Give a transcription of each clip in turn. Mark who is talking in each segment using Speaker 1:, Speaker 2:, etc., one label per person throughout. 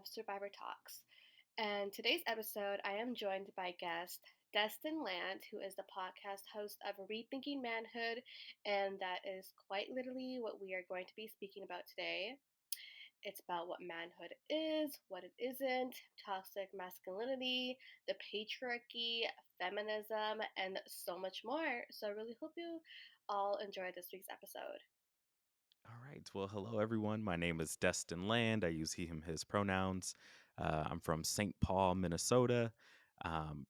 Speaker 1: of Survivor Talks. And today's episode, I am joined by guest Destyn Land, who is the podcast host of Rethinking Manhood, and that is quite literally what we are going to be speaking about today. It's about what manhood is, what it isn't, toxic masculinity, the patriarchy, feminism, and so much more. So I really hope you all enjoy this week's episode.
Speaker 2: All right. Well, hello, everyone. My name is Destyn Land. I use he, him, his pronouns. I'm from St. Paul, Minnesota.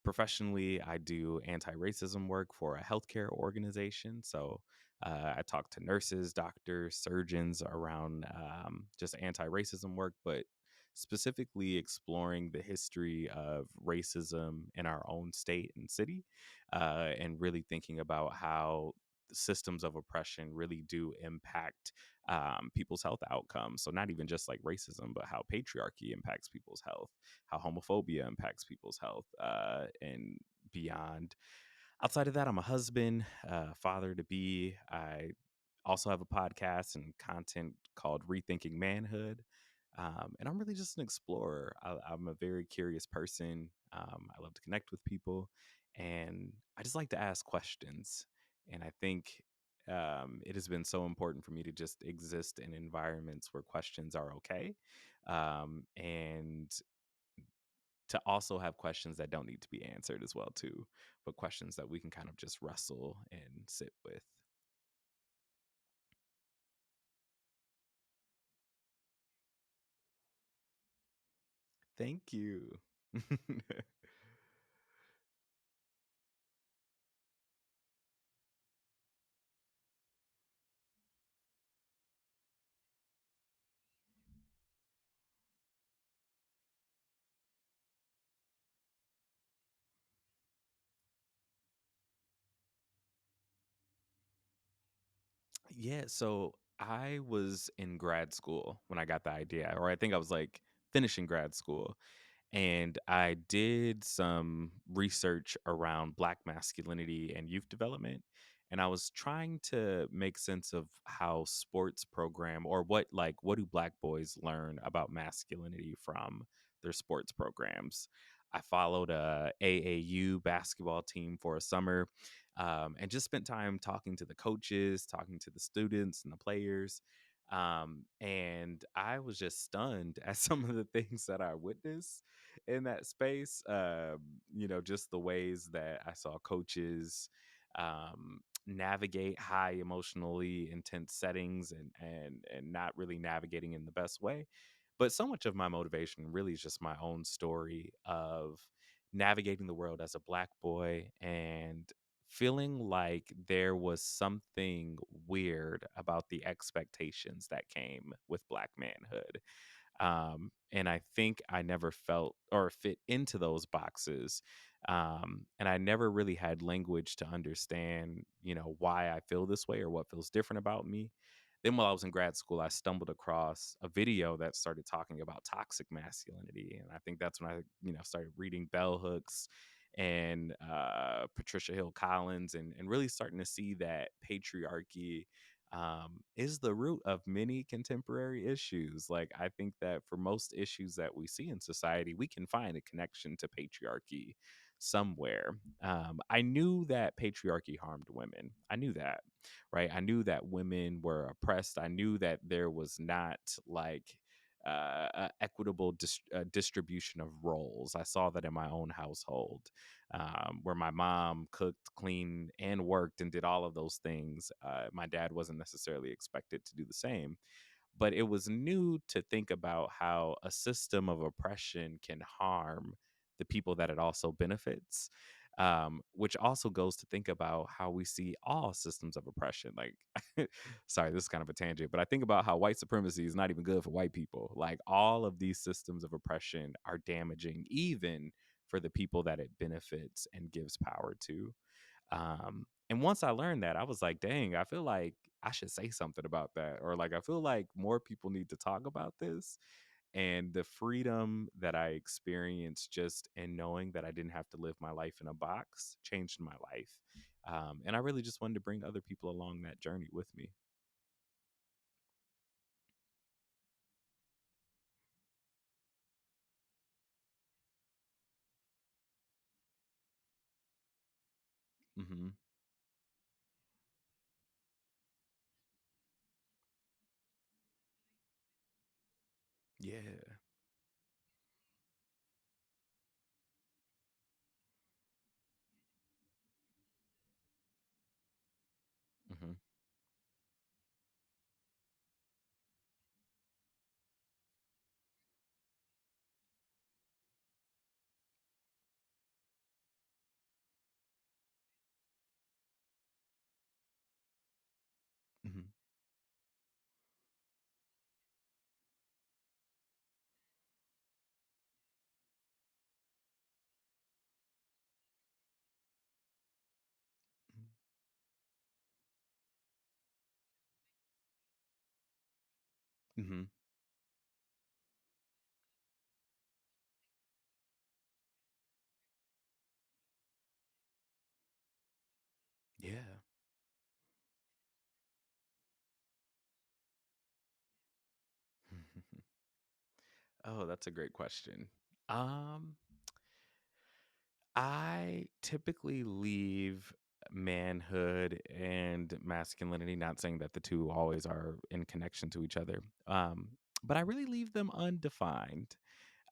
Speaker 2: Professionally, I do anti racism work for a healthcare organization. So I talk to nurses, doctors, surgeons around just anti racism work, but specifically exploring the history of racism in our own state and city, and really thinking about how systems of oppression really do impact people's health outcomes. So not even just like racism, but how patriarchy impacts people's health, how homophobia impacts people's health, and beyond. Outside of that, I'm a husband, father to be. I also have a podcast and content called Rethinking Manhood. And I'm really just an explorer. I'm a very curious person. I love to connect with people, and I just like to ask questions. And I think it has been so important for me to just exist in environments where questions are okay, and to also have questions that don't need to be answered as well too, but questions that we can kind of just wrestle and sit with. Thank you. Yeah, so I was in grad school when I got the idea, or I think I was like finishing grad school. And I did some research around Black masculinity and youth development. And I was trying to make sense of how sports program or what do Black boys learn about masculinity from their sports programs. I followed a AAU basketball team for a summer, and just spent time talking to the coaches, talking to the students and the players. And I was just stunned at some of the things that I witnessed in that space. Just the ways that I saw coaches navigate high emotionally intense settings and not really navigating in the best way. But so much of my motivation really is just my own story of navigating the world as a Black boy and feeling like there was something weird about the expectations that came with Black manhood. And I think I never felt or fit into those boxes. And I never really had language to understand, why I feel this way or what feels different about me. Then while I was in grad school, I stumbled across a video that started talking about toxic masculinity. And I think that's when I, started reading bell hooks and Patricia Hill Collins and really starting to see that patriarchy is the root of many contemporary issues. Like, I think that for most issues that we see in society, we can find a connection to patriarchy somewhere. I knew that patriarchy harmed women. I knew that, right? I knew that women were oppressed. I knew that there was not like a equitable distribution of roles. I saw that in my own household, where my mom cooked, cleaned, and worked and did all of those things. My dad wasn't necessarily expected to do the same. But it was new to think about how a system of oppression can harm the people that it also benefits. Which also goes to think about how we see all systems of oppression. Like, sorry, this is kind of a tangent, but I think about how white supremacy is not even good for white people. Like, all of these systems of oppression are damaging, even for the people that it benefits and gives power to. And once I learned that, I was like, dang, I feel like I should say something about that. Or like, I feel like more people need to talk about this. And the freedom that I experienced just in knowing that I didn't have to live my life in a box changed my life. And I really just wanted to bring other people along that journey with me. Mhm. Yeah. Mhm. Mhm. Mhm. Mhm. Yeah. Oh, that's a great question. Um, I typically leave manhood and masculinity, not saying that the two always are in connection to each other, but I really leave them undefined.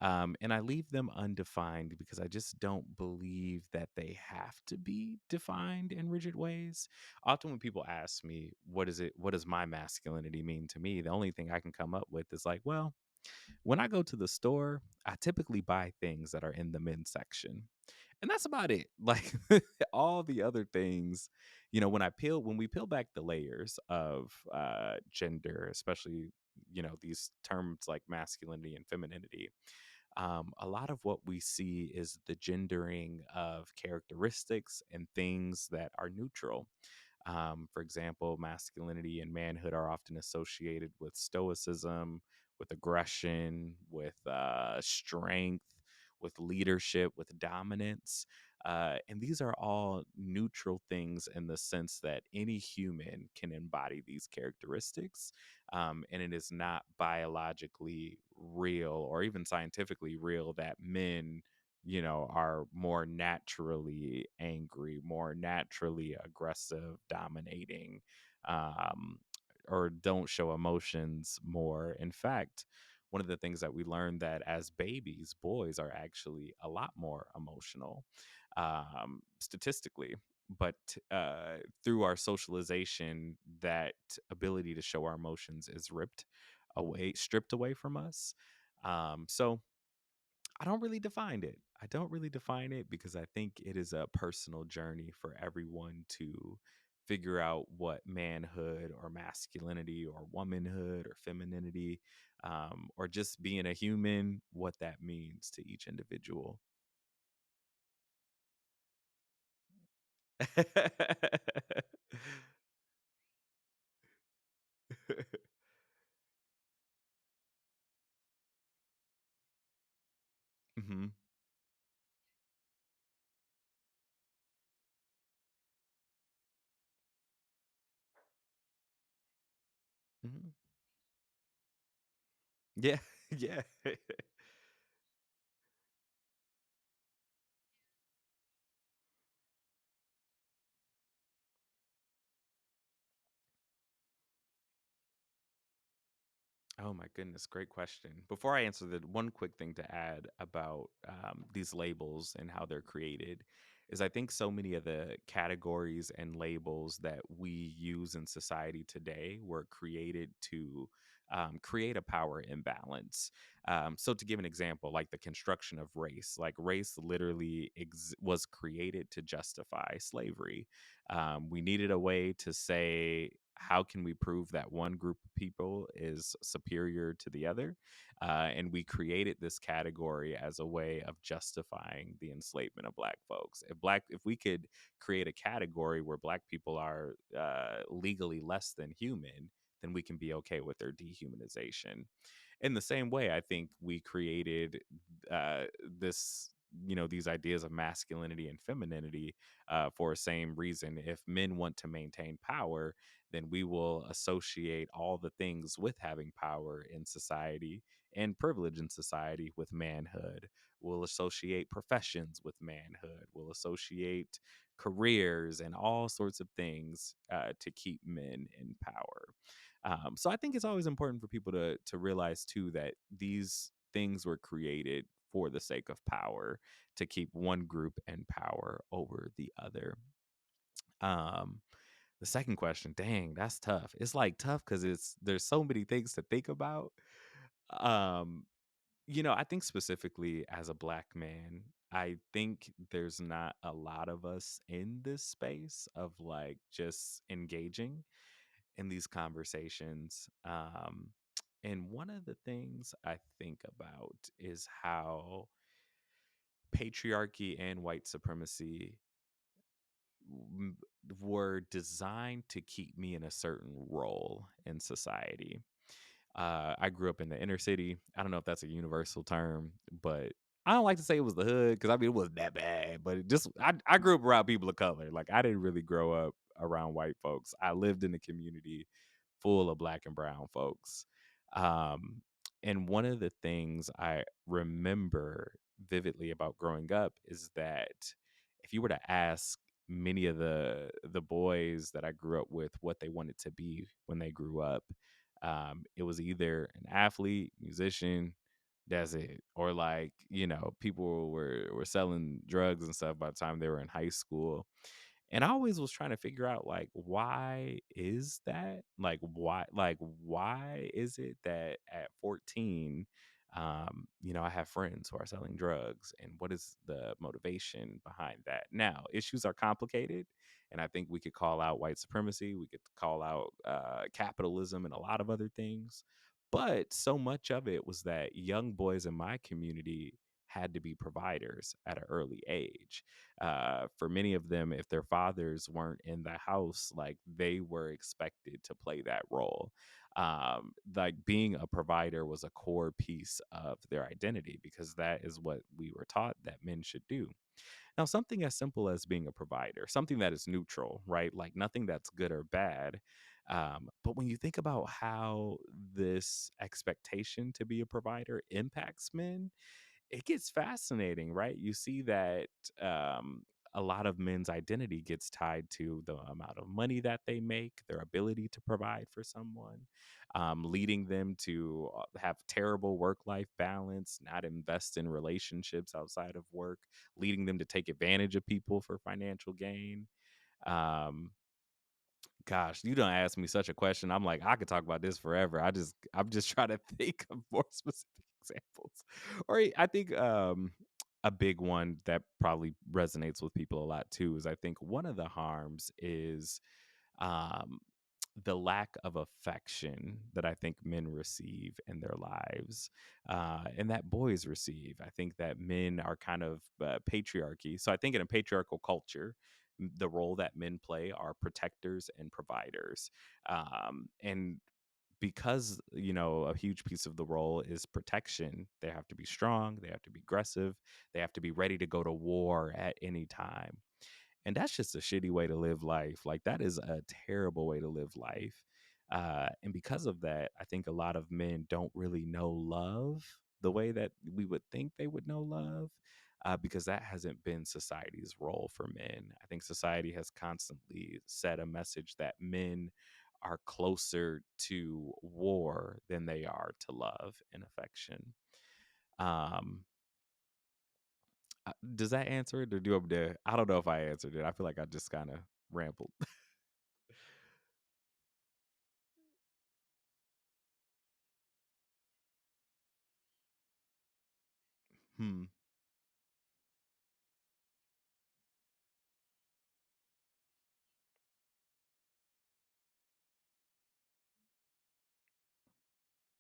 Speaker 2: And I leave them undefined because I just don't believe that they have to be defined in rigid ways. Often when people ask me, what does my masculinity mean to me? The only thing I can come up with is like, well, when I go to the store, I typically buy things that are in the men's section. And that's about it. Like all the other things, when we peel back the layers of gender, especially, these terms like masculinity and femininity, a lot of what we see is the gendering of characteristics and things that are neutral. For example, masculinity and manhood are often associated with stoicism, with aggression, with strength, with leadership, with dominance. And these are all neutral things in the sense that any human can embody these characteristics. And it is not biologically real or even scientifically real that men are more naturally angry, more naturally aggressive, dominating, um, or don't show emotions more. In fact, one of the things that we learned that as babies, boys are actually a lot more emotional, statistically. But through our socialization, that ability to show our emotions is stripped away from us. So I don't really define it. I don't really define it because I think it is a personal journey for everyone to figure out what manhood or masculinity or womanhood or femininity, or just being a human, what that means to each individual. Hmm. Hmm. Yeah, yeah. Oh my goodness, great question. Before I answer that, one quick thing to add about these labels and how they're created is I think so many of the categories and labels that we use in society today were created to create a power imbalance. So, to give an example, like the construction of race, like race literally was created to justify slavery. We needed a way to say, how can we prove that one group of people is superior to the other? And we created this category as a way of justifying the enslavement of Black folks. If we could create a category where Black people are legally less than human, then we can be okay with their dehumanization. In the same way, I think we created this, these ideas of masculinity and femininity for the same reason. If men want to maintain power, then we will associate all the things with having power in society and privilege in society with manhood. We'll associate professions with manhood. We'll associate careers and all sorts of things to keep men in power. So I think it's always important for people to realize too that these things were created for the sake of power, to keep one group in power over the other. Um, the second question, dang, that's tough. It's like tough because there's so many things to think about. Um, I think specifically as a black man, I think there's not a lot of us in this space of like just engaging in these conversations. And one of the things I think about is how patriarchy and white supremacy w- were designed to keep me in a certain role in society. I grew up in the inner city. I don't know if that's a universal term, but I don't like to say it was the hood because I mean it wasn't that bad. But I grew up around people of color. Like I didn't really grow up around white folks. I lived in a community full of black and brown folks. Um, and one of the things I remember vividly about growing up is that if you were to ask many of the boys that I grew up with what they wanted to be when they grew up, it was either an athlete, musician, that's it, or like people were selling drugs and stuff by the time they were in high school. And I always was trying to figure out like why is that? Like why is it that at 14 I have friends who are selling drugs, and what is the motivation behind that? Now, issues are complicated, and I think we could call out white supremacy, we could call out capitalism and a lot of other things. But so much of it was that young boys in my community had to be providers at an early age. For many of them, if their fathers weren't in the house, like they were expected to play that role. Like being a provider was a core piece of their identity because that is what we were taught that men should do. Now, something as simple as being a provider, something that is neutral, right? Like nothing that's good or bad. But when you think about how this expectation to be a provider impacts men, it gets fascinating, right? You see that um, a lot of men's identity gets tied to the amount of money that they make, their ability to provide for someone, leading them to have terrible work life balance, not invest in relationships outside of work, leading them to take advantage of people for financial gain. Um, Gosh, you don't ask me such a question. I'm like, I could talk about this forever. I'm just trying to think of more specific examples. I think a big one that probably resonates with people a lot too is I think one of the harms is um the lack of affection that I think men receive in their lives, and that boys receive. I think that men are kind of patriarchy. So I think in a patriarchal culture, the role that men play are protectors and providers. And because a huge piece of the role is protection, they have to be strong, they have to be aggressive, they have to be ready to go to war at any time. And that's just a shitty way to live life. Like that is a terrible way to live life. And because of that, I think a lot of men don't really know love the way that we would think they would know love, because that hasn't been society's role for men. I think society has constantly said a message that men are closer to war than they are to love and affection. Um, does that answer it, or do you want me to? I don't know if I answered it. I feel like I just kind of rambled. Hmm.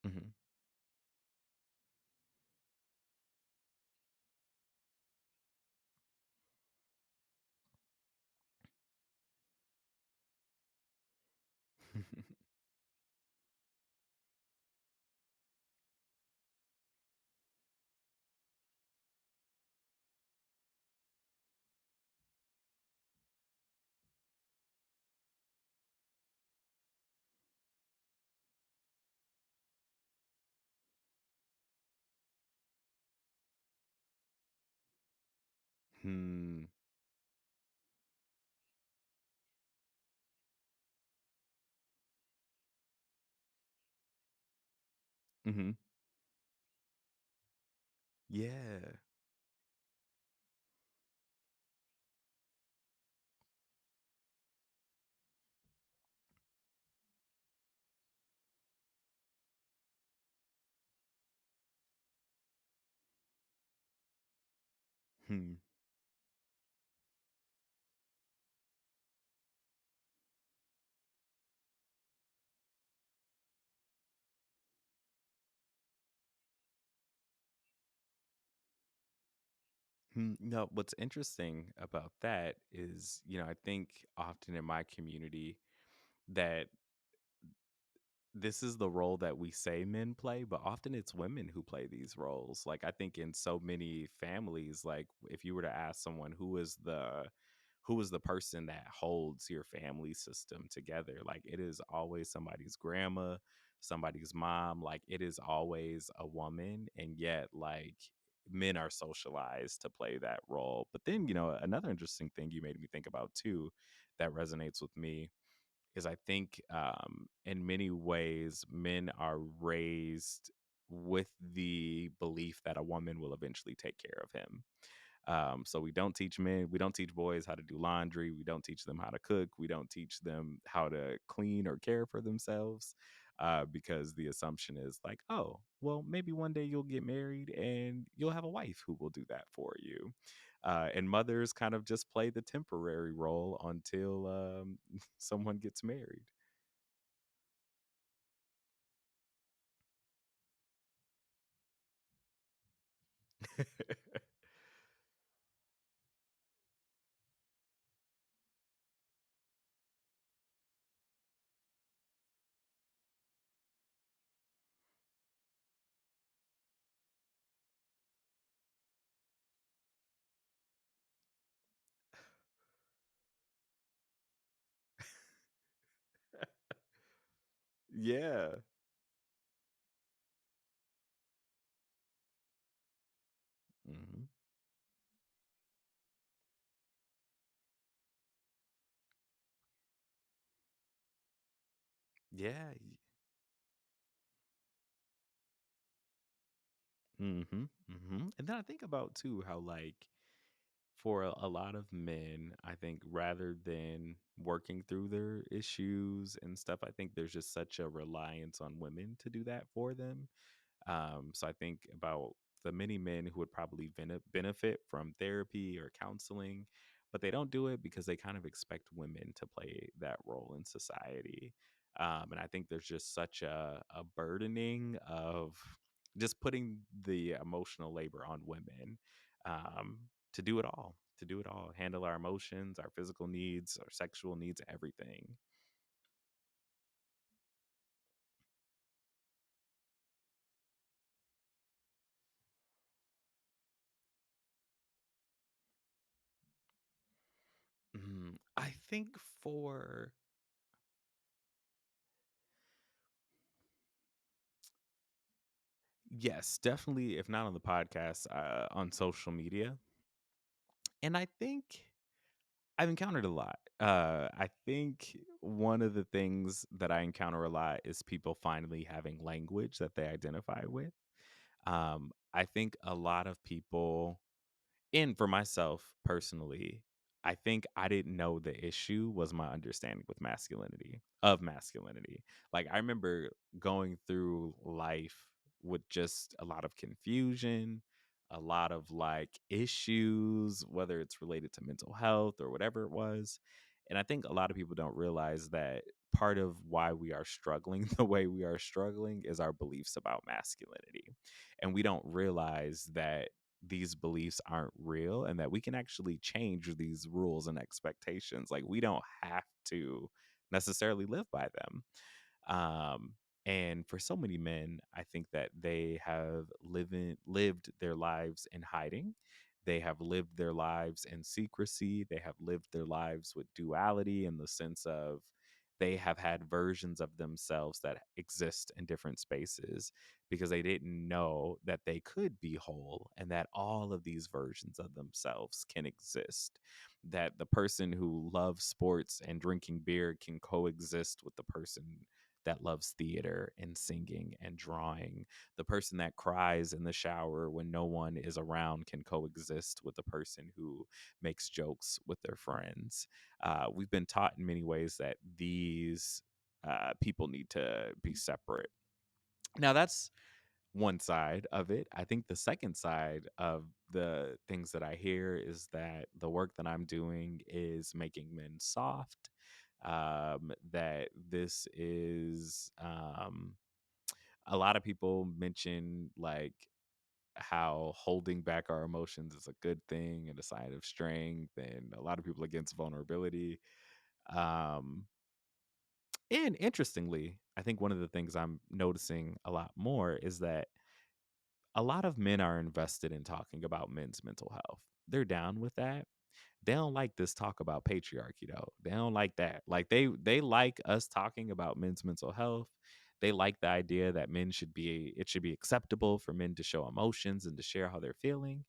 Speaker 2: Mhm. Hmm. Mhm. Yeah. Hmm. Hmm. No, what's interesting about that is, I think often in my community that this is the role that we say men play, but often it's women who play these roles. Like I think in so many families, like if you were to ask someone who is the person that holds your family system together, like it is always somebody's grandma, somebody's mom, like it is always a woman, and yet like men are socialized to play that role. But then, another interesting thing you made me think about too that resonates with me is I think in many ways men are raised with the belief that a woman will eventually take care of him. So we don't teach boys how to do laundry. We don't teach them how to cook. We don't teach them how to clean or care for themselves. Because the assumption is like, oh, well, maybe one day you'll get married and you'll have a wife who will do that for you. And mothers kind of just play the temporary role until someone gets married. Yeah. Hmm. Yeah. Mm-hmm. Mm-hmm. And then I think about too how like for a lot of men, I think rather than working through their issues and stuff, I think there's just such a reliance on women to do that for them. So I think about the many men who would probably benefit from therapy or counseling, but they don't do it because they kind of expect women to play that role in society. And I think there's just such a burdening of just putting the emotional labor on women to do it all, handle our emotions, our physical needs, our sexual needs, everything. I think for Yes, definitely. If not on the podcast, on social media. And I think I've encountered a lot. I think one of the things that I encounter a lot is people finally having language that they identify with. I think a lot of people, and for myself personally, I think I didn't know the issue was my understanding with masculinity. Like I remember going through life with just a lot of confusion, a lot of like issues, whether it's related to mental health or whatever it was. And I think a lot of people don't realize that part of why we are struggling the way we are struggling is our beliefs about masculinity. And we don't realize that these beliefs aren't real and that we can actually change these rules and expectations. Like we don't have to necessarily live by them. Um, and for so many men, I think that they have lived their lives in hiding. They have lived their lives in secrecy. They have lived their lives with duality in the sense of they have had versions of themselves that exist in different spaces because they didn't know that they could be whole and that all of these versions of themselves can exist. That the person who loves sports and drinking beer can coexist with the person that loves theater and singing and drawing. The person that cries in the shower when no one is around can coexist with the person who makes jokes with their friends. We've been taught in many ways that these people need to be separate. Now, that's one side of it. I think the second side of the things that I hear is that the work that I'm doing is making men soft. That this is a lot of people mention like how holding back our emotions is a good thing and a sign of strength, and a lot of people against vulnerability. Um, and interestingly, I think one of the things I'm noticing a lot more is that a lot of men are invested in talking about men's mental health. They're down with that. They don't like this talk about patriarchy though. They don't like that. Like they like us talking about men's mental health. They like the idea that men should be it should be acceptable for men to show emotions and to share how they're feeling.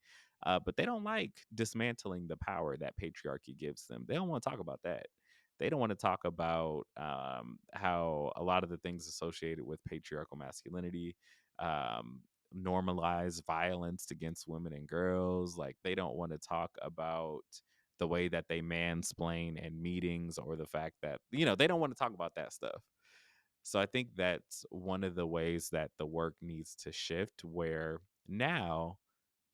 Speaker 2: But they don't like dismantling the power that patriarchy gives them. They don't want to talk about that. They don't want to talk about how a lot of the things associated with patriarchal masculinity um, normalize violence against women and girls. Like they don't want to talk about the way that they mansplain in meetings or the fact that, they don't want to talk about that stuff. So I think that's one of the ways that the work needs to shift where now,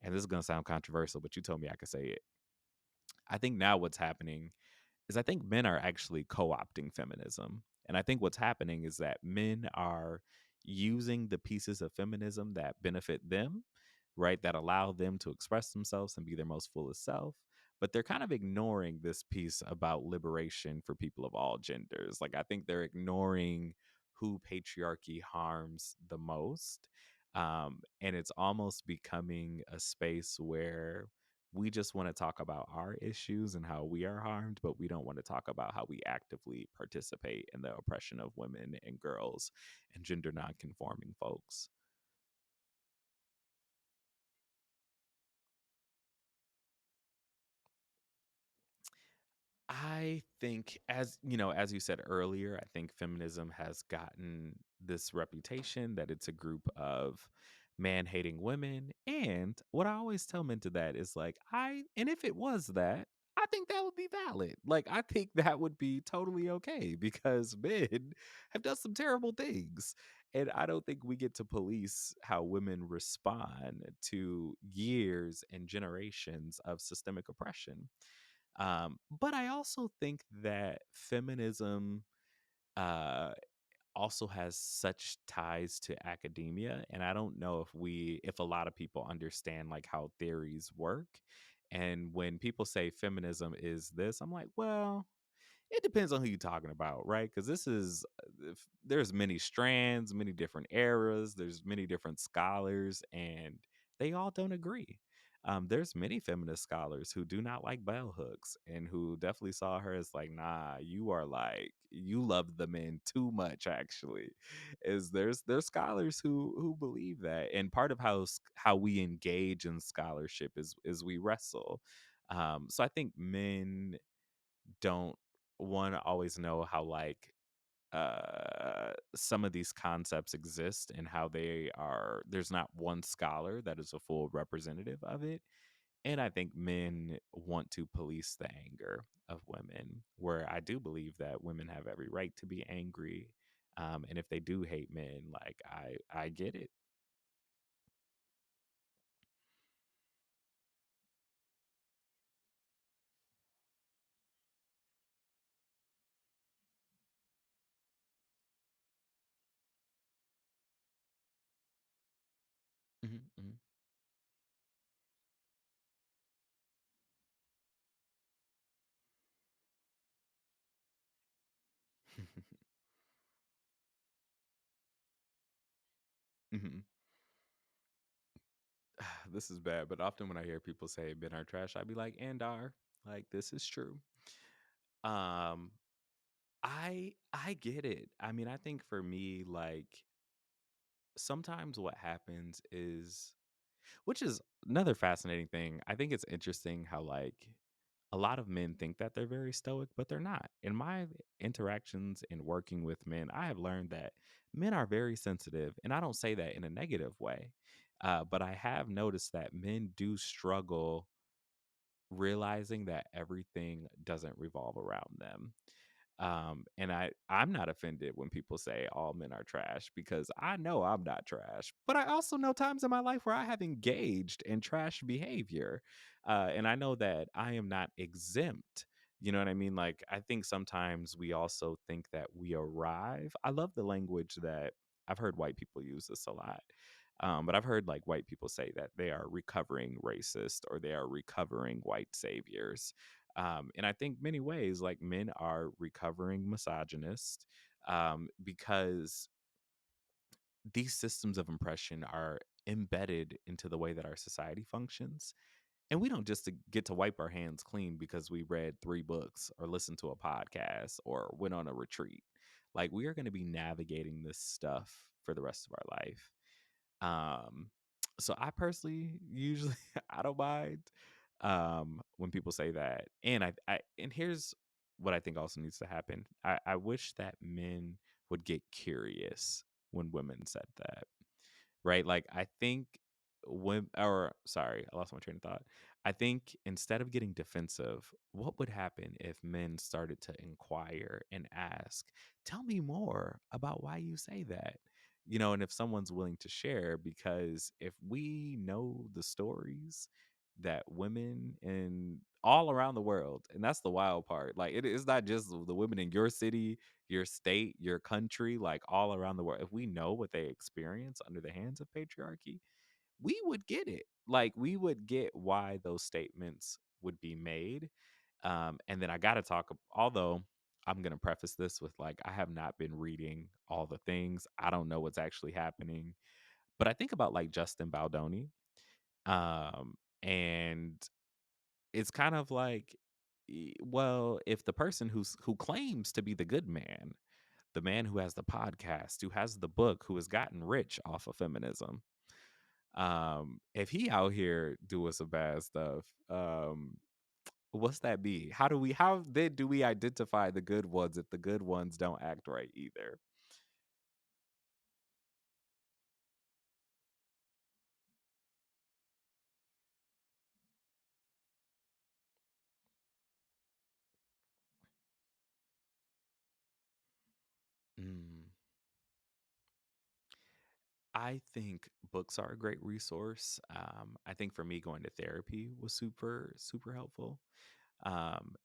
Speaker 2: and this is going to sound controversial, but you told me I could say it. I think now what's happening is I think men are actually co-opting feminism. And I think what's happening is that men are using the pieces of feminism that benefit them, right? That allow them to express themselves and be their most fullest self. But they're kind of ignoring this piece about liberation for people of all genders. Like I think they're ignoring who patriarchy harms the most. And it's almost becoming a space where we just want to talk about our issues and how we are harmed, but we don't want to talk about how we actively participate in the oppression of women and girls and gender nonconforming folks. I think, as you said earlier, I think feminism has gotten this reputation that it's a group of man hating women. And what I always tell men to that is like, and if it was that, I think that would be valid. Like, I think that would be totally okay because men have done some terrible things. And I don't think we get to police how women respond to years and generations of systemic oppression. But I also think that feminism uh, also has such ties to academia, and I don't know if a lot of people understand like how theories work. And when people say feminism is this, I'm like, well, it depends on who you're talking about, right? Because there's many strands, many different eras, there's many different scholars, and they all don't agree. There's many feminist scholars who do not like bell hooks and who definitely saw her as like, nah, you love the men too much. Actually, is there's scholars who believe that, and part of how we engage in scholarship is we wrestle. So I think men don't one always know how like some of these concepts exist and how there's not one scholar that is a full representative of it. And I think men want to police the anger of women, where I do believe that women have every right to be angry. And if they do hate men, like I get it. Mhm, mhm. Mhm. This is bad, but often when I hear people say men are trash, I'd be like, and are like this is true. Um, I get it. I mean, I think for me, like, sometimes what happens is, which is another fascinating thing. I think it's interesting how, like, a lot of men think that they're very stoic, but they're not. In my interactions in working with men, I have learned that men are very sensitive, and I don't say that in a negative way. But I have noticed that men do struggle realizing that everything doesn't revolve around them. And I'm not offended when people say all men are trash because I know I'm not trash. But I also know times in my life where I have engaged in trash behavior. And I know that I am not exempt. You know what I mean? Like, I think sometimes we also think that we arrive. I love the language that I've heard white people use this a lot. But I've heard like white people say that they are recovering racist or they are recovering white saviors. And I think many ways, like men are recovering misogynist because these systems of oppression are embedded into the way that our society functions. And we don't just get to wipe our hands clean because we read 3 books or listened to a podcast or went on a retreat. Like, we are going to be navigating this stuff for the rest of our life. Um, so I personally usually I don't mind when people say that. And and here's what I think also needs to happen. I wish that men would get curious when women said that. Right? Like, I think when or sorry, I lost my train of thought. I think instead of getting defensive, what would happen if men started to inquire and ask, "Tell me more about why you say that?" And if someone's willing to share, because if we know the stories that women in all around the world, and that's the wild part, like it is not just the women in your city, your state, your country, like all around the world. If we know what they experience under the hands of patriarchy, we would get it. Like, we would get why those statements would be made. And then I got to talk, although I'm going to preface this with like, I have not been reading all the things. I don't know what's actually happening. But I think about like Justin Baldoni. Um, and it's kind of like, well, if the person who claims to be the good man, the man who has the podcast, who has the book, who has gotten rich off of feminism. If he out here doing some bad stuff, what's that be? How then do we identify the good ones if the good ones don't act right either? Mm. I think books are a great resource. I think for me, going to therapy was super, super helpful.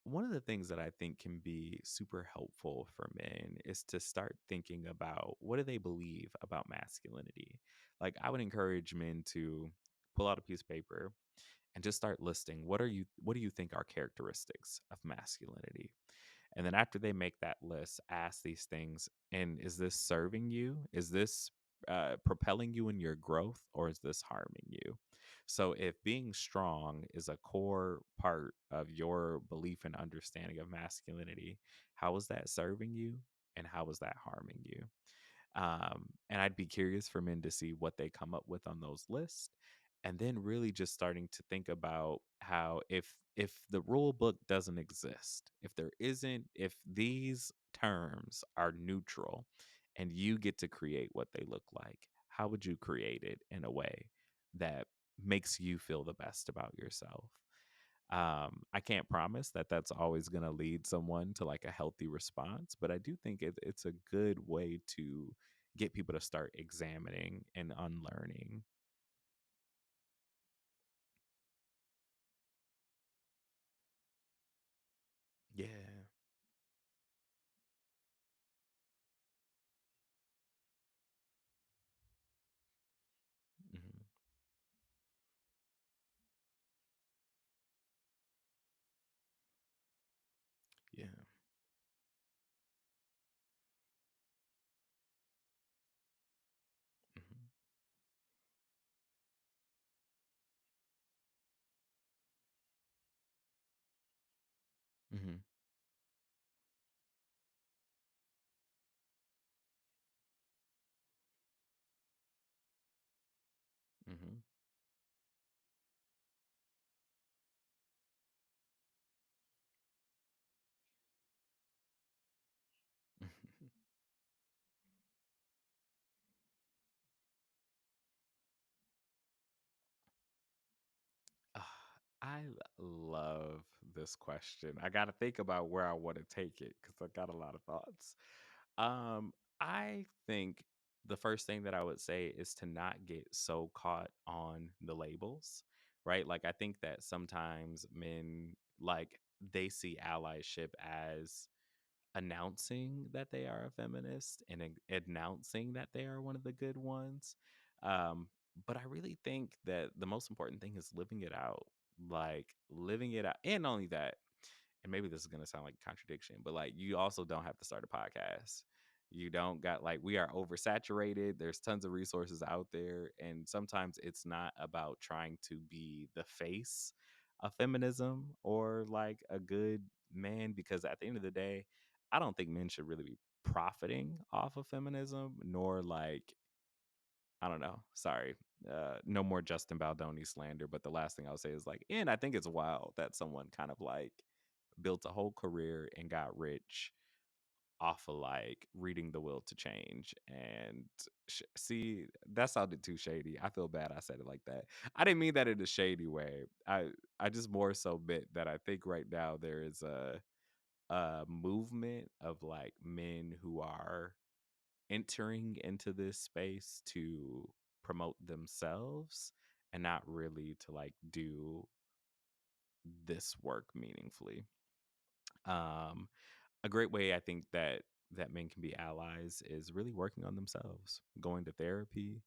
Speaker 2: One of the things that I think can be super helpful for men is to start thinking about what do they believe about masculinity. Like, I would encourage men to pull out a piece of paper and just start listing what do you think are characteristics of masculinity, and then after they make that list, ask these things. And is this serving you? Is this propelling you in your growth, or is this harming you? So, if being strong is a core part of your belief and understanding of masculinity, how is that serving you? And how is that harming you? And I'd be curious for men to see what they come up with on those lists. And then really just starting to think about how if the rule book doesn't exist, if these terms are neutral and you get to create what they look like, how would you create it in a way that makes you feel the best about yourself? I can't promise that that's always going to lead someone to like a healthy response, but I do think it's a good way to get people to start examining and unlearning. Yeah. Hmm. Yeah. Hmm. I love this question. I got to think about where I want to take it because I got a lot of thoughts. Um, I think the first thing that I would say is to not get so caught on the labels, right? Like, I think that sometimes men, like, they see allyship as announcing that they are a feminist and announcing that they are one of the good ones. Um, but I really think that the most important thing is living it out, like living it out. And only that, and maybe this is going to sound like a contradiction, but like you also don't have to start a podcast. You don't got like we are oversaturated. There's tons of resources out there. And sometimes it's not about trying to be the face of feminism or like a good man, because at the end of the day, I don't think men should really be profiting off of feminism, nor like I don't know. Sorry. No more Justin Baldoni slander. But the last thing I'll say is like, and I think it's wild that someone kind of like built a whole career and got rich off of like reading The Will to Change. And see, that sounded too shady. I feel bad I said it like that. I didn't mean that in a shady way. I just more so meant that I think right now there is a movement of like men who are entering into this space to promote themselves and not really to like do this work meaningfully. Um, a great way I think that men can be allies is really working on themselves, going to therapy,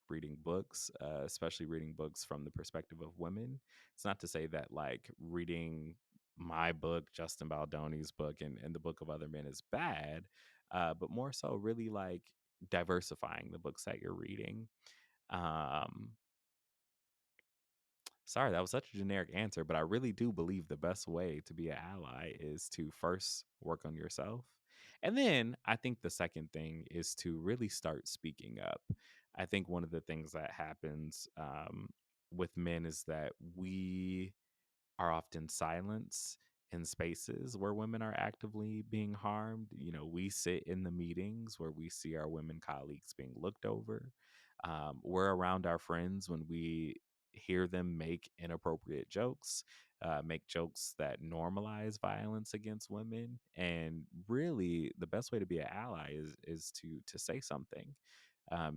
Speaker 2: reading books, especially reading books from the perspective of women. It's not to say that like reading my book, Justin Baldoni's book, and the book of other men is bad, but more so really like diversifying the books that you're reading. Um, Sorry, that was such a generic answer, but I really do believe the best way to be an ally is to first work on yourself. And then I think the second thing is to really start speaking up. I think one of the things that happens with men is that we are often silenced in spaces where women are actively being harmed. You know, we sit in the meetings where we see our women colleagues being looked over. We're around our friends when we hear them make inappropriate jokes, make jokes that normalize violence against women. And really, the best way to be an ally is to say something,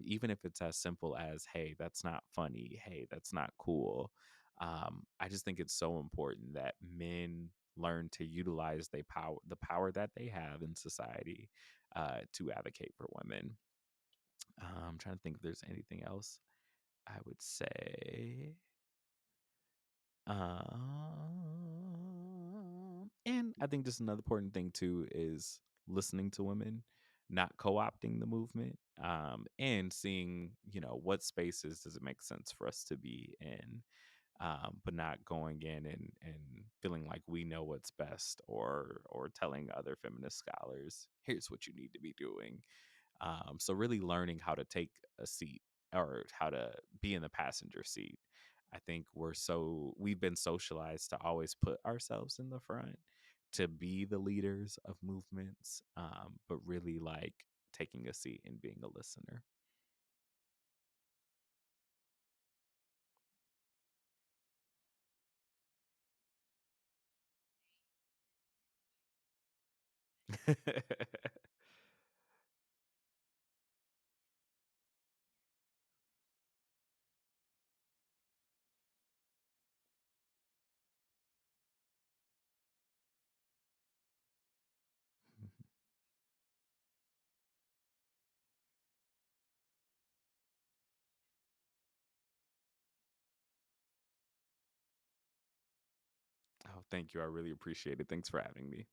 Speaker 2: even if it's as simple as, "Hey, that's not funny. Hey, that's not cool." I just think it's so important that men learn to utilize the power that they have in society to advocate for women. I'm trying to think if there's anything else I would say. And I think just another important thing too is listening to women, not co-opting the movement, and seeing, you know, what spaces does it make sense for us to be in, but not going in and feeling like we know what's best, or telling other feminist scholars, here's what you need to be doing. So really learning how to take a seat or how to be in the passenger seat. I think we've been socialized to always put ourselves in the front, to be the leaders of movements, but really like taking a seat and being a listener. Oh, thank you. I really appreciate it. Thanks for having me.